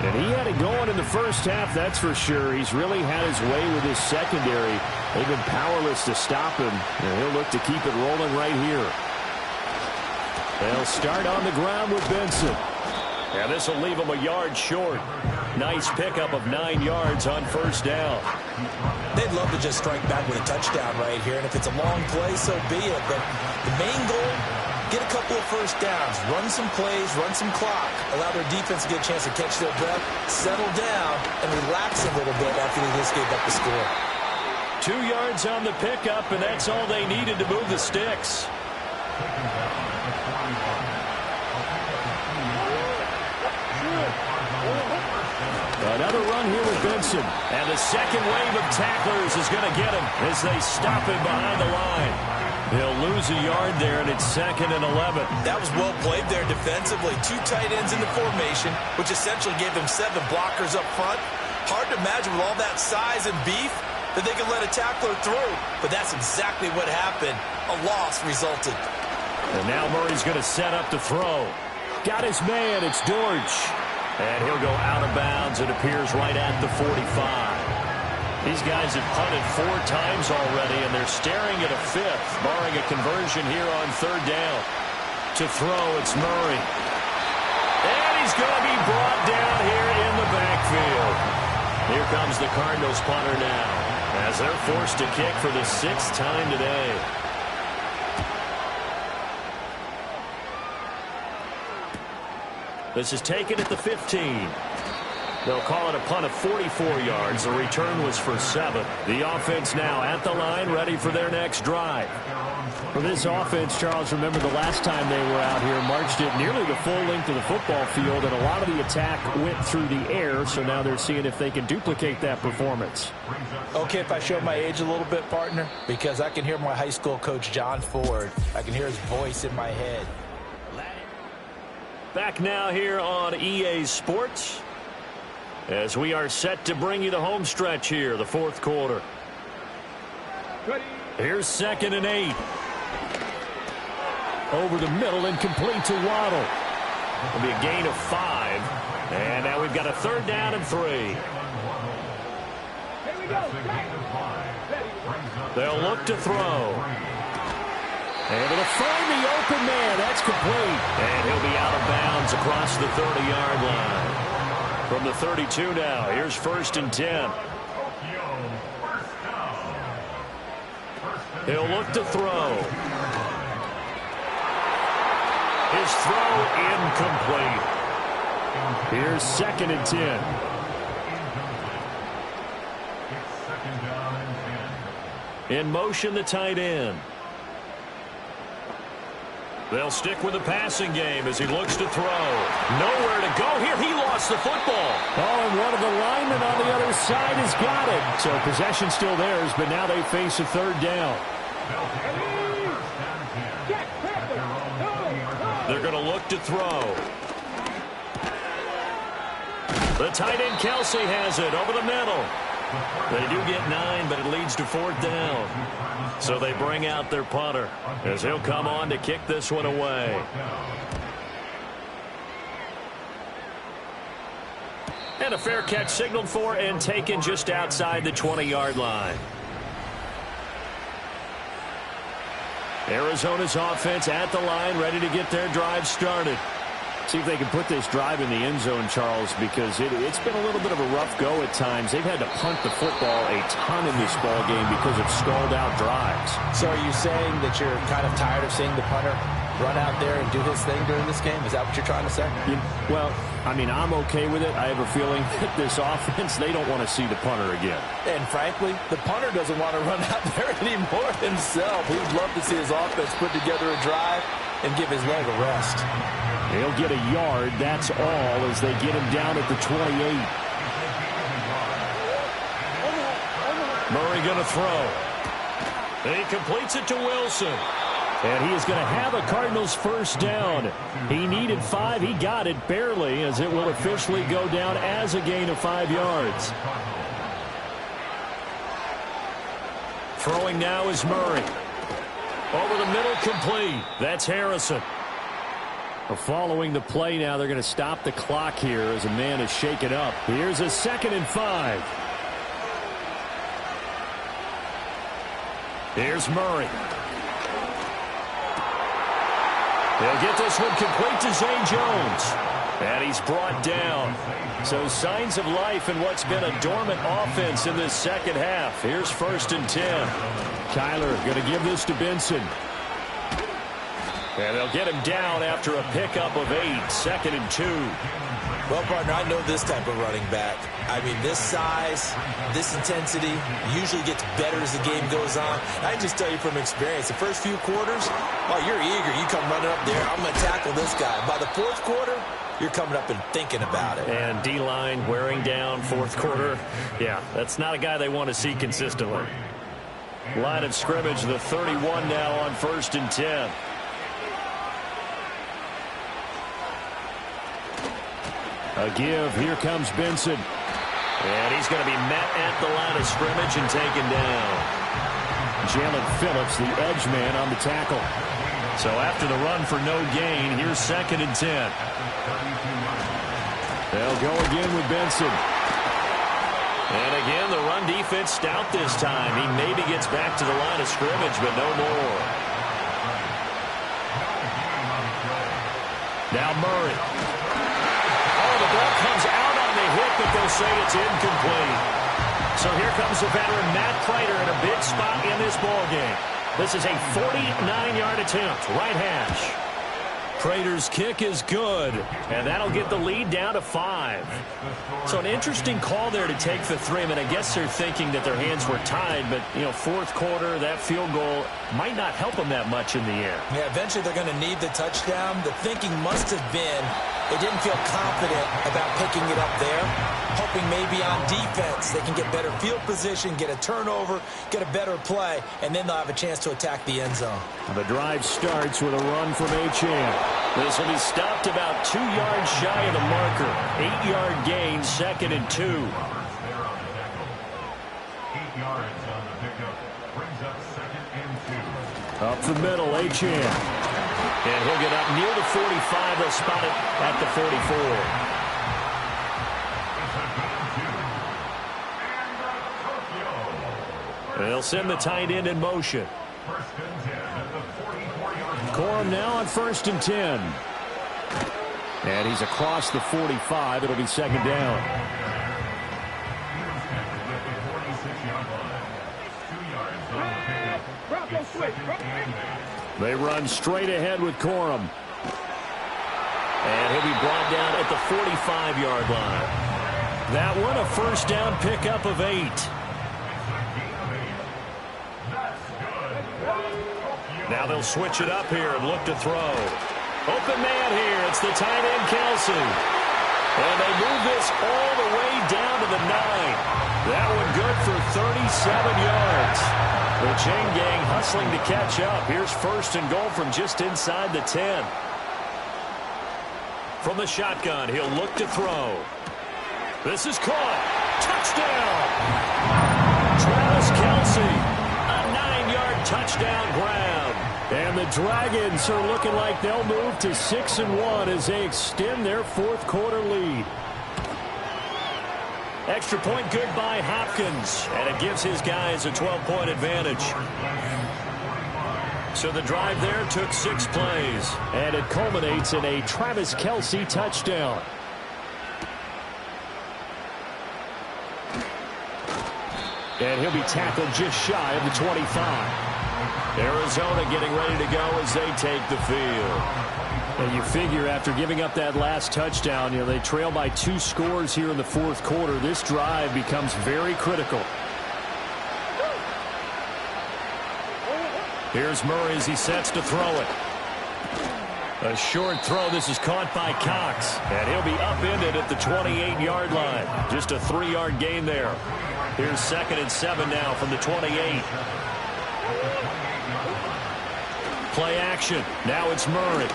And he had it going in the first half, that's for sure. He's really had his way with his secondary. They've been powerless to stop him, and he'll look to keep it rolling right here. They'll start on the ground with Benson. And this will leave him a yard short. Nice pickup of 9 yards on first down. They'd love to just strike back with a touchdown right here, and if it's a long play, so be it. But the main goal get a couple of first downs, run some plays, run some clock, allow their defense to get a chance to catch their breath, settle down, and relax a little bit after they just gave up the score. 2 yards on the pickup, and that's all they needed to move the sticks. Another run here with Benson. And the second wave of tacklers is going to get him as they stop him behind the line. He'll lose a yard there, and it's 2nd and 11. That was well played there defensively. 2 tight ends in the formation, which essentially gave them 7 blockers up front. Hard to imagine with all that size and beef that they could let a tackler through. But that's exactly what happened. A loss resulted. And now Murray's going to set up to throw. Got his man. It's Dortch. And he'll go out of bounds. It appears right at the 45. These guys have punted 4 times already, and they're staring at a 5th, barring a conversion here on 3rd down. To throw, it's Murray. And he's going to be brought down here in the backfield. Here comes the Cardinals punter now, as they're forced to kick for the 6th time today. This is taken at the 15. They'll call it a punt of 44 yards. The return was for 7. The offense now at the line, ready for their next drive. For this offense, Charles, remember the last time they were out here, marched it nearly the full length of the football field, and a lot of the attack went through the air, so now they're seeing if they can duplicate that performance. Okay, if I show my age a little bit, partner, because I can hear my high school coach, John Ford. I can hear his voice in my head. Back now here on EA Sports, as we are set to bring you the home stretch here, the 4th quarter. Here's 2nd and 8. Over the middle and complete to Waddle. It'll be a gain of 5. And now we've got a 3rd down and 3. Here we go. They'll look to throw. Able to find the open man. That's complete. And he'll be out of bounds across the 30-yard line. From the 32 now, here's 1st and 10. He'll look to throw. His throw incomplete. Here's 2nd and 10. In motion, the tight end. They'll stick with the passing game as he looks to throw. Nowhere to go here. He lost the football. Oh, and one of the linemen on the other side has got it. So possession still theirs, but now they face a 3rd down. They're going to look to throw. The tight end Kelsey has it over the middle. They do get 9, but it leads to 4th down. So they bring out their punter as he'll come on to kick this one away. And a fair catch signaled for and taken just outside the 20-yard line. Arizona's offense at the line, ready to get their drive started. See if they can put this drive in the end zone, Charles, because it's been a little bit of a rough go at times. They've had to punt the football a ton in this ball game because of stalled-out drives. So are you saying that you're kind of tired of seeing the punter run out there and do his thing during this game? Is that what you're trying to say? Well, I mean, I'm okay with it. I have a feeling that this offense, they don't want to see the punter again. And frankly, the punter doesn't want to run out there anymore himself. He'd love to see his offense put together a drive and give his leg a rest. He'll get a yard, that's all, as they get him down at the 28. Murray going to throw. And he completes it to Wilson. And he is going to have a Cardinals 1st down. He needed 5. He got it barely, as it will officially go down as a gain of 5 yards. Throwing now is Murray. Over the middle, complete. That's Harrison. Following the play now, they're going to stop the clock here as a man is shaken up. Here's a 2nd and 5. Here's Murray. They'll get this one complete to Zay Jones. And he's brought down. So signs of life in what's been a dormant offense in this 2nd half. Here's 1st and 10. Kyler going to give this to Benson. And they'll get him down after a pickup of 8, 2nd and 2. Well, partner, I know this type of running back. I mean, this size, this intensity usually gets better as the game goes on. I can just tell you from experience, the first few quarters, oh, you're eager. You come running up there, I'm going to tackle this guy. By the fourth quarter, you're coming up and thinking about it. And D-line wearing down fourth quarter. Yeah, that's not a guy they want to see consistently. Line of scrimmage, the 31 now on 1st and 10. A give. Here comes Benson. And he's going to be met at the line of scrimmage and taken down. Jalen Phillips, the edge man, on the tackle. So after the run for no gain, here's 2nd and 10. They'll go again with Benson. And again, the run defense stout this time. He maybe gets back to the line of scrimmage, but no more. Now Murray. Oh, the ball comes out on the hit, but they'll say it's incomplete. So here comes the veteran Matt Prater in a big spot in this ball game. This is a 49-yard attempt, right hash. Prater's kick is good, and that'll get the lead down to 5. So an interesting call there to take the 3. I mean, I guess they're thinking that their hands were tied, but, you know, fourth quarter, that field goal might not help them that much in the air. Yeah, eventually they're going to need the touchdown. The thinking must have been they didn't feel confident about picking it up there, hoping maybe on defense they can get better field position, get a turnover, get a better play, and then they'll have a chance to attack the end zone. The drive starts with a run from Achane. This will be stopped about 2 yards shy of the marker. 8-yard gain, 2nd and 2. 8 yards on the pickup. Brings up 2nd and 2. Up the middle, Achane. And he'll get up near the 45. They'll spot it at the 44. They'll send the tight end in motion. 1st and 10 at the 44-yard line. Corum now on 1st and 10. And he's across the 45. It'll be 2nd down. They run straight ahead with Corum. And he'll be brought down at the 45-yard line. That one, a 1st down pickup of 8. Now they'll switch it up here and look to throw. Open man here. It's the tight end, Kelsey. And they move this all the way down to the 9. That one good for 37 yards. The chain gang hustling to catch up. Here's 1st and goal from just inside the 10. From the shotgun, he'll look to throw. This is caught. Touchdown! Travis Kelce, a 9-yard touchdown grab. And the Dragons are looking like they'll move to 6-1 as they extend their fourth quarter lead. Extra point good by Hopkins, and it gives his guys a 12-point advantage. So the drive there took 6 plays, and it culminates in a Travis Kelce touchdown. And he'll be tackled just shy of the 25. Arizona getting ready to go as they take the field. And you figure after giving up that last touchdown, you know, they trail by 2 scores here in the fourth quarter. This drive becomes very critical. Here's Murray as he sets to throw it. A short throw. This is caught by Cox. And he'll be upended at the 28-yard line. Just a 3-yard gain there. Here's 2nd and 7 now from the 28. Play action. Now it's Murray.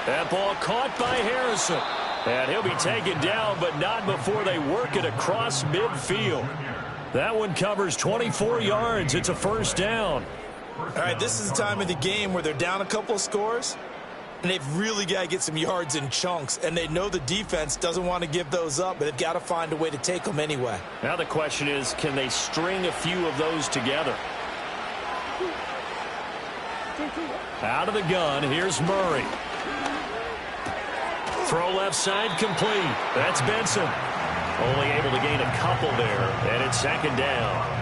That ball caught by Harrison. And he'll be taken down, but not before they work it across midfield. That one covers 24 yards. It's a 1st down. All right, this is the time of the game where they're down a couple of scores, and they've really got to get some yards in chunks, and they know the defense doesn't want to give those up, but they've got to find a way to take them anyway. Now the question is, can they string a few of those together? Out of the gun, here's Murray. Throw left side complete. That's Benson. Only able to gain a couple there, and it's 2nd down.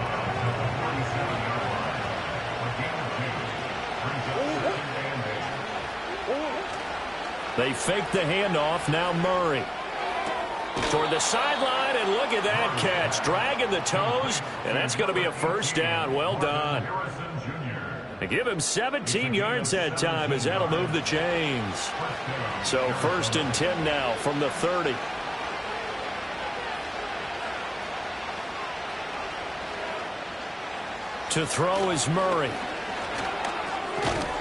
They fake the handoff. Now Murray. Toward the sideline, and look at that catch. Dragging the toes, and that's going to be a first down. Well done. They give him 17 yards that time, as that'll move the chains. So 1st and 10 now from the 30. To throw is Murray.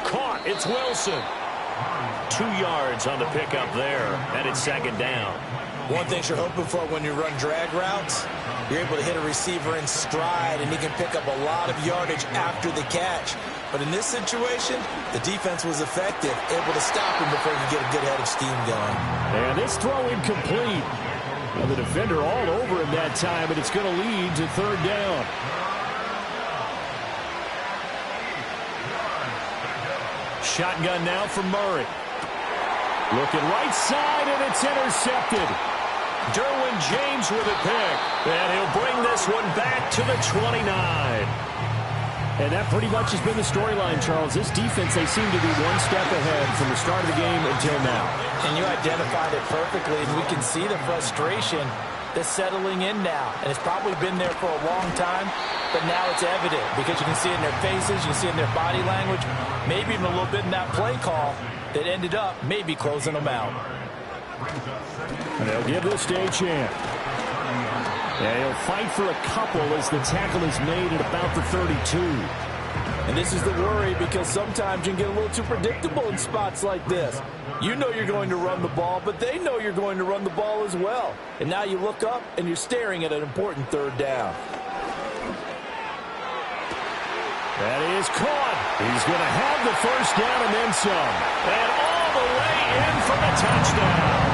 Caught. It's Wilson. 2 yards on the pickup there, and it's 2nd down. One thing you're hoping for when you run drag routes, you're able to hit a receiver in stride, and he can pick up a lot of yardage after the catch. But in this situation, the defense was effective, able to stop him before he could get a good head of steam going. And this throw incomplete. Well, the defender all over him that time, and it's going to lead to 3rd down. Shotgun now for Murray. Looking right side, and it's intercepted. Derwin James with a pick. And he'll bring this one back to the 29. And that pretty much has been the storyline, Charles. This defense, they seem to be one step ahead from the start of the game until now. And you identified it perfectly, and we can see the frustration that's settling in now. And it's probably been there for a long time, but now it's evident because you can see it in their faces, you can see it in their body language, maybe even a little bit in that play call that ended up maybe closing them out. And they'll give this to Achane. And he'll fight for a couple as the tackle is made at about the 32. And this is the worry because sometimes you can get a little too predictable in spots like this. You know you're going to run the ball, but they know you're going to run the ball as well. And now you look up and you're staring at an important 3rd down. That is caught. He's going to have the 1st down and then some. And all the way in for the touchdown.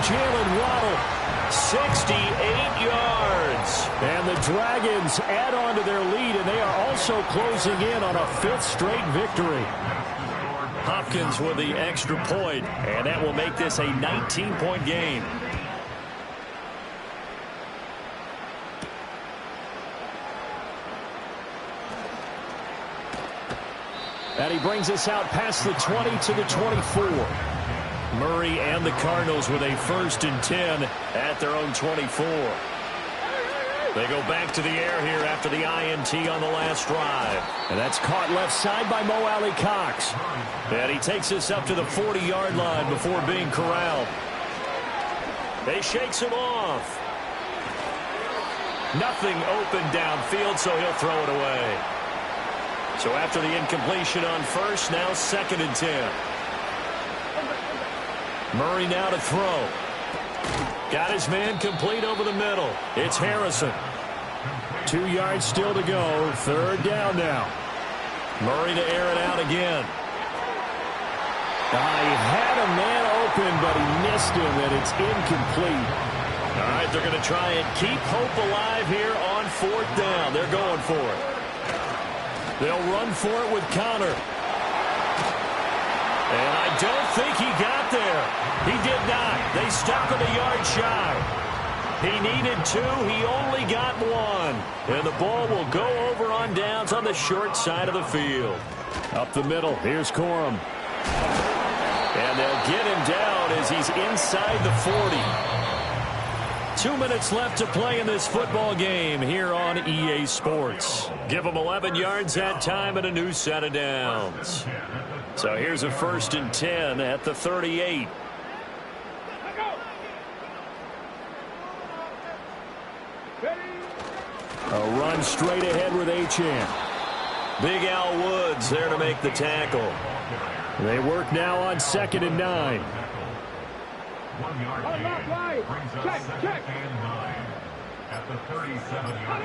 Jalen Waddle. 68 yards. And the Dragons add on to their lead, and they are also closing in on a 5th straight victory. Hopkins with the extra point, and that will make this a 19-point game. And he brings us out past the 20 to the 24. Murray and the Cardinals with a 1st and 10 at their own 24. They go back to the air here after the INT on the last drive. And that's caught left side by Mo Alley-Cox. And he takes us up to the 40-yard line before being corralled. They shakes him off. Nothing open downfield, so he'll throw it away. So after the incompletion on 1st, now 2nd and 10. Murray now to throw. Got his man complete over the middle. It's Harrison. 2 yards still to go. 3rd down now. Murray to air it out again. He had a man open, but he missed him, and it's incomplete. All right, they're going to try and keep hope alive here on 4th down. They're going for it. They'll run for it with Connor. And I don't think he got there. He did not. They stop him a yard shy. He needed 2. He only got 1. And the ball will go over on downs on the short side of the field. Up the middle. Here's Corum. And they'll get him down as he's inside the 40. 2 minutes left to play in this football game here on EA Sports. Give him 11 yards that time and a new set of downs. So here's a 1st and 10 at the 38. A run straight ahead with Achane. Big Al Woods there to make the tackle. They work now on 2nd and 9. 1 yard gain brings up 2nd and 9 at the 37-yard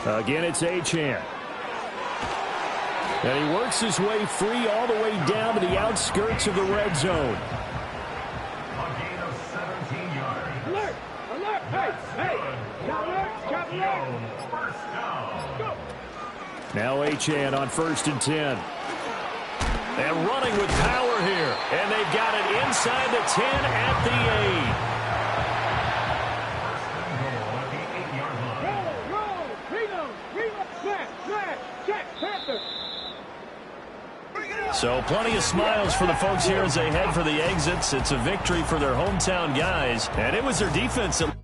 line. Again, it's Achane. And he works his way free all the way down to the outskirts of the red zone. A gain of 17 yards. Alert! Alert! Hey! Hey! Chop alert! Chop alert! First down. Go! Now Achane on 1st and 10. And running with power here. And they've got it inside the 10 at the 8. Roll! Reno! Reno! Smash! Smash! Check! Panther! So plenty of smiles for the folks here as they head for the exits. It's a victory for their hometown guys, and it was their defense that